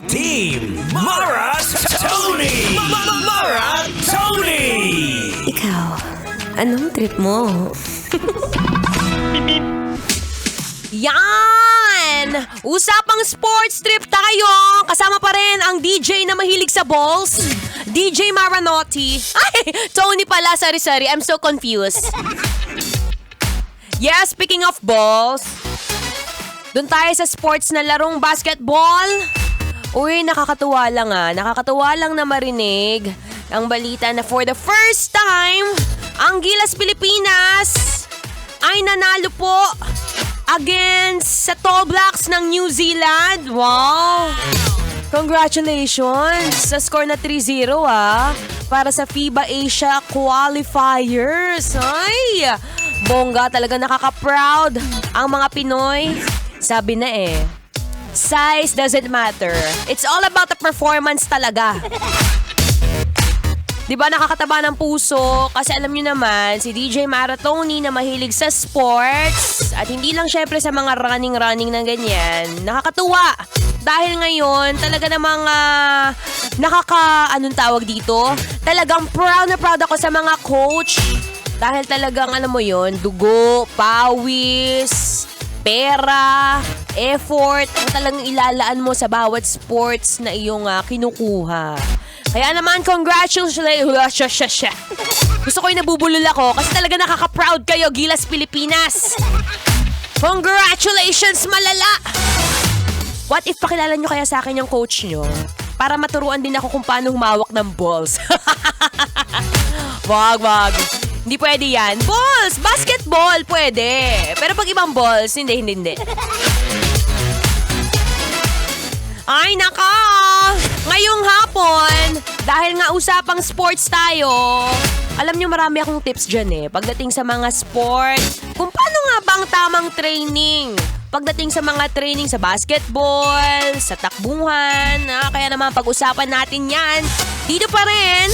Team Maratoni! Maratoni! Ikaw, anong trip mo? Yan! Usapang sports trip tayo! Kasama pa rin ang DJ na mahilig sa balls. DJ Maranotti. Ay, Tony pala. Sorry. I'm so confused. Yeah, speaking of balls, doon tayo sa sports na larong basketball. Uy, nakakatuwa lang Nakakatuwa lang na marinig ang balita na for the first time, ang Gilas Pilipinas ay nanalo po against sa Tall Blacks ng New Zealand. Wow! Congratulations sa score na 3-0 para sa FIBA Asia Qualifiers. Ay! Bongga, talaga nakaka-proud ang mga Pinoy. Sabi na size doesn't matter. It's all about the performance talaga. Diba nakakataba ng puso? Kasi alam nyo naman, si DJ Maratoni na mahilig sa sports at hindi lang syempre sa mga running na ganyan. Nakakatuwa. Dahil ngayon, talaga namang anong tawag dito? Talagang proud na proud ako sa mga coach. Dahil talagang alam mo yon, dugo, pawis, pera, effort, ang talagang ilalaan mo sa bawat sports na iyong kinukuha. Kaya naman, congratulations. Gusto ko yung nabubulol ako kasi talaga nakaka-proud kayo, Gilas Pilipinas. Congratulations, malala! What if pakilala nyo kaya sa akin yung coach nyo? Para maturuan din ako kung paano humawak ng balls. Wag. Hindi pwede yan. Balls! Basketball! Pwede. Pero pag ibang balls, hindi. Ay, naka! Ngayong hapon, dahil nga usapang sports tayo, alam nyo marami akong tips dyan pagdating sa mga sport, kung paano nga ba ang tamang training pagdating sa mga training sa basketball, sa takbuhan, kaya naman pag-usapan natin yan. Dito pa rin,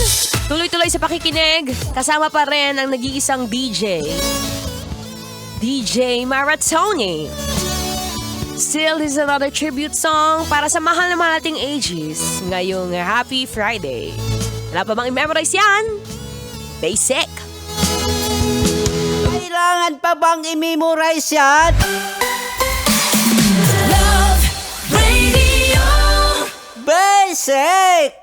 tuloy-tuloy sa pakikinig, kasama pa rin ang nag-iisang DJ Maratoni. Still is another tribute song para sa mahal na mahal nating ages ngayong Happy Friday. Wala pa bang i-memorize yan? Basic. Kailangan pa bang i-memorize yan? Love Radio! Basic!